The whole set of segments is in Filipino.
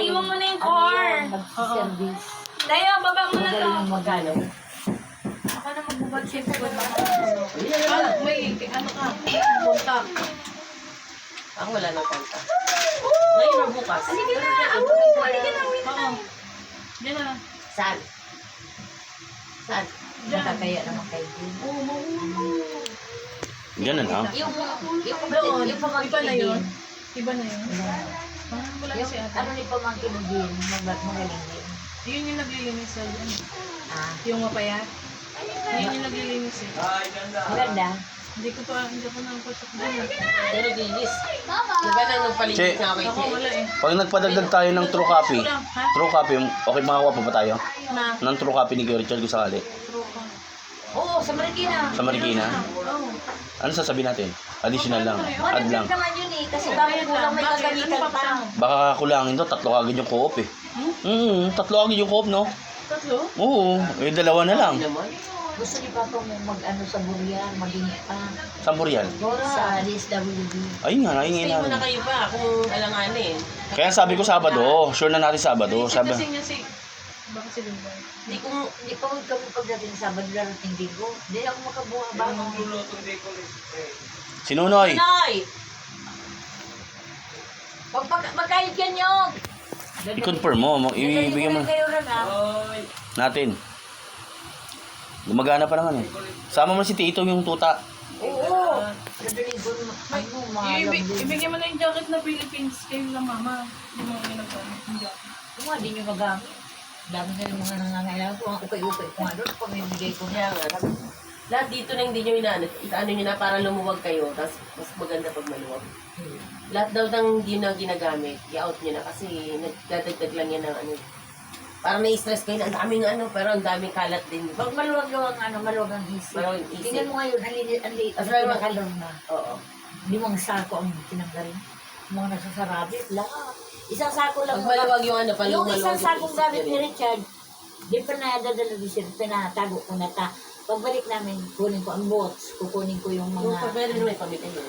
iwan mo na yung core. Mag-service. Dayo, baba mo na to. Magaling magano. Ako na magbubad siya. May ano ka? Kontak. Ako wala nang kanta. Ngayon o bukas? Halika na. Halika na. Oo. Diyan na. Saan? Saan? Nakakaya naman kayo din. Ganun ha. Yung Doon. yung pamangkin Iba na ni yun. Din. Iba na yun. Parang wala Yung si ate. ano ni pamangkin ni Din, magaling din. Yun yung naglilinis sa ano. Ah, Yung mapayat. Yun yung naglilinis eh. maganda. Hindi ko nang pasok doon. Pero dinis. Diba na nagpaligid Che. na ako Ako wala eh. Pag nagpadagdag tayo ng true copy, Kulang, ha? true copy, okay makakuha pa ba tayo? Na. Ng true copy ni Kuya Richard kung sakali? Oo, sa Marikina. Sa Marikina? Oo. Ano sasabihin natin? Additional lang. Add lang. Maganda naman yun eh, kasi bakit kulang may Bakit? kagamitan Ano pa. Baka kulangin to, tatlo agad yung co-op eh. Tatlo agad yung co-op, no? Tatlo? Oo, eh dalawa na lang. Hindi naman. Gusto ni Papa mo mag-ano sa Burian, maging pa. Saan po riyan? Sa DSWD. Ayun nga, ayun Stay nga. mo na kayo pa kung alanganin. Kaya sabi ko Sabado, sure na natin Sabado. Sabi. Sabi, Kasi niya si... Baka si Lumbay. Hindi pa huwag kami pagdating sa Sabado, darating Linggo. Hindi ako makabuha ba? Sinunoy! Nay! Magkahit yan yung! I-confirm mo, ibigay mo kayo rin ah. natin. Gumagana pa naman eh. Sama mo si Tito yung tuta. Oo. Dadalhin ko ano, malambing. Ibigay mo na yung jacket na Philippines kayo lang mama. Yung mga ginagawa. Yung jacket. Kung nga, di nyo magamit. Dami na yung mga nangangailangan ko. Ang ukay-ukay ko nga doon. Pamimigay ko Kaya na. nga. Lahat dito na hindi nyo inaano. Itaano nyo na para lumuwag kayo. Tapos mas maganda pag maluwag. Lahat daw ng hindi na ginagamit, i-out nyo na kasi nagdadagdag lang yan ng ano. Parang na-stress kayo na ang daming ano, pero ang daming kalat din. Pag maluwag-luwag ano, maluwag ang isip. Maluwag ang isip. Tingnan mo ngayon, ang liit. As Ang well, makalong na. Oo. Limang sako ang tinanggal. Mga nagsasarabit, lahat. Isang sako lang. Pag maluwag yung ano, Yung maluwag isang sakong isip gamit ni nyo rin. Richard, di pa na dadala di siya, pinatago ko na ta. Pagbalik namin, kunin ko ang bots, kukunin ko yung Yung mga... pag meron may pamilya nyo.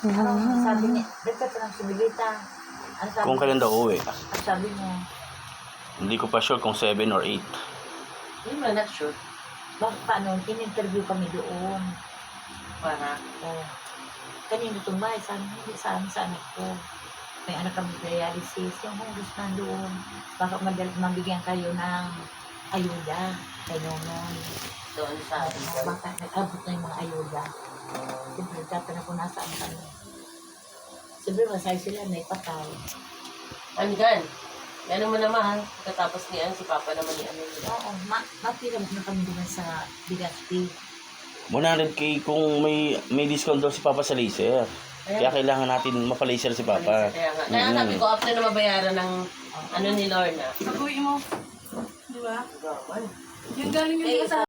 Sabi niya, dapat pa ng sumilita. Ang sabi, Kung kailan daw uwi. ang sabi niya, Hindi ko pa sure kung 7 or 8. Hindi mo not sure. bakit paano, in-interview kami doon. Para. Oh. Kanino itong bahay, sabi niya, hindi sa anak ko. May anak kami dialysis, yung hungos nandoon. Baka mabigyan kayo ng ayuda kay Nonoy. Doon sa atin. Baka nag-abot na yung mga ayuda. Siyempre, tatanong ko nasaan kami. Siyempre, masaya sila, may patay. Ano gan? Ano mo naman, katapos ni ano, si Papa naman ni ano nila. Oo, matiram na kami din sa Bigaspi. 100k kung may discount daw si Papa sa laser. Kaya kailangan natin mapalaser si Papa. Kaya nga sabi ko, after na mabayaran ng ano ni Lorna. Pag-uwi mo. Di ba? Gawan. Yung galing yung sa